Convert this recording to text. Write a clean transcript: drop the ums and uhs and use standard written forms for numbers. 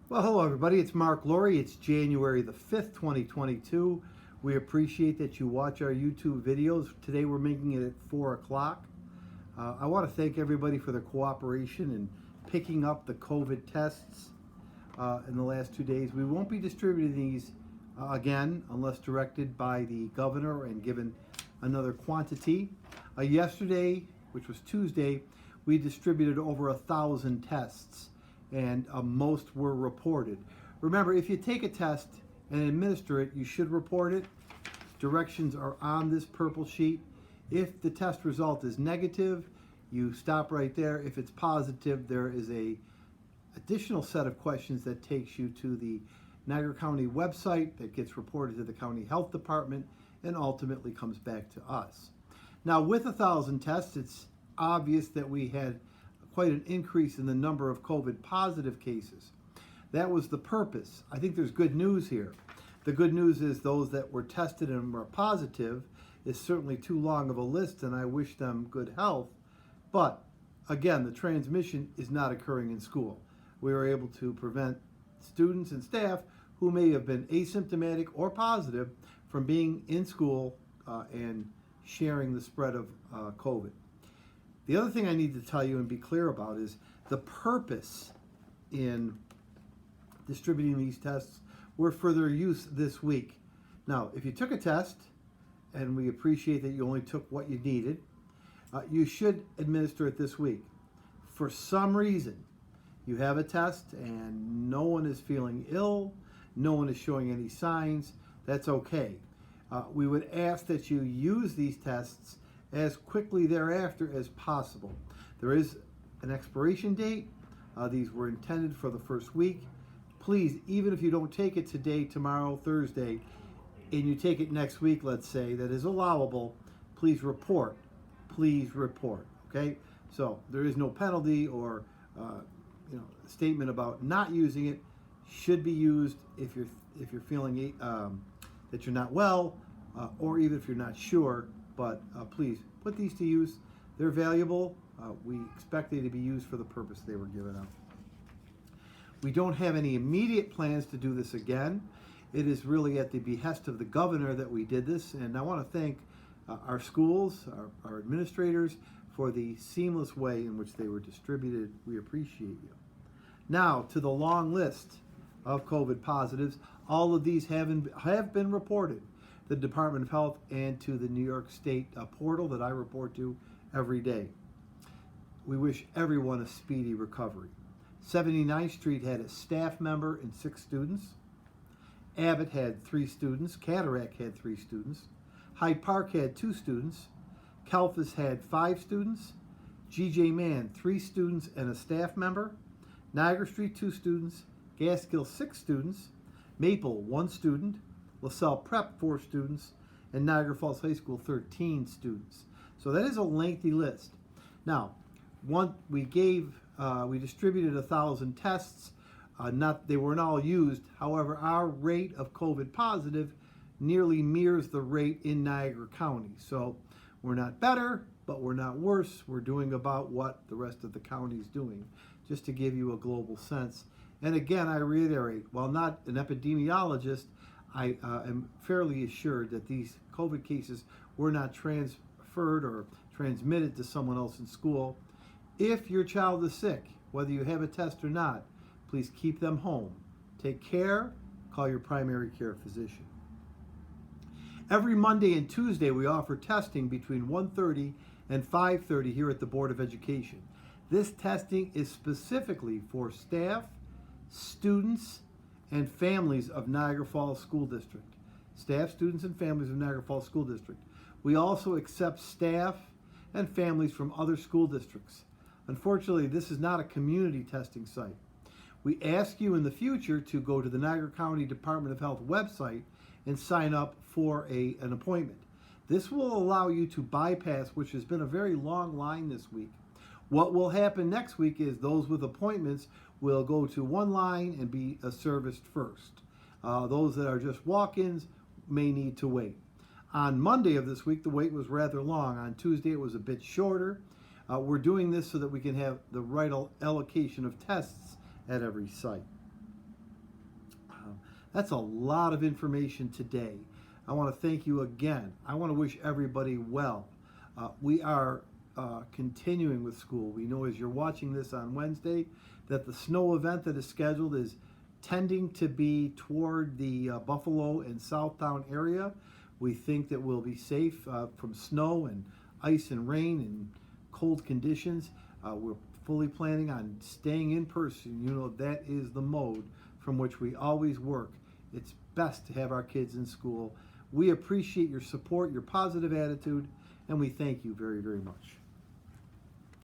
Well, hello everybody. It's Mark Laurrie. It's January the 5th, 2022. We appreciate that you watch our YouTube videos. Today we're making it at 4 o'clock. I want to thank everybody for their cooperation in picking up the COVID tests in the last 2 days. We won't be distributing these again unless directed by the governor and given another quantity. Yesterday, which was Tuesday, we distributed over 1,000 tests, and most were reported. Remember, if you take a test and administer it, you should report it. Directions are on this purple sheet. If the test result is negative, you stop right there. If it's positive, there is a additional set of questions that takes you to the Niagara County website that gets reported to the county health department and ultimately comes back to us. Now, with 1,000 tests, it's obvious that we had quite an increase in the number of COVID positive cases. That was the purpose. I think there's good news here. The good news is those that were tested and were positive is certainly too long of a list, and I wish them good health. But again, the transmission is not occurring in school. We were able to prevent students and staff who may have been asymptomatic or positive from being in school and sharing the spread of COVID. The other thing I need to tell you and be clear about is the purpose in distributing these tests were for their use this week. Now, if you took a test, and we appreciate that you only took what you needed, you should administer it this week. For some reason, you have a test and no one is feeling ill, no one is showing any signs, that's okay. We would ask that you use these tests as quickly thereafter as possible. There is an expiration date. These were intended for the first week. Please, even if you don't take it today, tomorrow, Thursday, and you take it next week, let's say, that is allowable, please report. Please report, okay? So there is no penalty or statement about not using it. Should be used if you're feeling that you're not well, or even if you're not sure. But please put these to use. They're valuable. We expect they to be used for the purpose they were given out. We don't have any immediate plans to do this again. It is really at the behest of the governor that we did this, and I want to thank our schools, our administrators, for the seamless way in which they were distributed. We appreciate you. Now, to the long list of COVID positives. All of these have been reported to the Department of Health and to the New York State portal that I report to every day. We wish everyone a speedy recovery. 79th Street had a staff member and 6 students. Abbott had 3 students. Cataract had 3 students. Hyde Park had 2 students. Kelfis had 5 students. G.J. Mann, 3 students and a staff member. Niagara Street, 2 students. Gaskill, 6 students. Maple, 1 student. LaSalle Prep, 4 students. And Niagara Falls High School, 13 students. So that is a lengthy list. Now, we distributed 1,000 tests. They weren't all used. However, our rate of COVID positive nearly mirrors the rate in Niagara County. So we're not better, but we're not worse. We're doing about what the rest of the county is doing, just to give you a global sense. And again, I reiterate, while not an epidemiologist, I am fairly assured that these COVID cases were not transferred or transmitted to someone else in school. If your child is sick, whether you have a test or not, please keep them home. Take care. Call your primary care physician. Every Monday and Tuesday, we offer testing between 1:30 and 5:30 here at the Board of Education. This testing is specifically for staff, students, and families of Niagara Falls School District. Staff, students, and families of Niagara Falls School District. We also accept staff and families from other school districts. Unfortunately, this is not a community testing site. We ask you in the future to go to the Niagara County Department of Health website and sign up for an appointment. This will allow you to bypass, which has been a very long line this week. What will happen next week is those with appointments will go to one line and be serviced first. Those that are just walk-ins may need to wait. On Monday of this week, the wait was rather long. On Tuesday, it was a bit shorter. We're doing this so that we can have the right allocation of tests at every site. That's a lot of information today. I want to thank you again. I want to wish everybody well. We are continuing with school. We know as you're watching this on Wednesday that the snow event that is scheduled is tending to be toward the Buffalo and Southtown area. We think that we'll be safe from snow and ice and rain and cold conditions. We're fully planning on staying in person. You know, that is the mode from which we always work. It's best to have our kids in school. We appreciate your support, your positive attitude, and we thank you very, very much.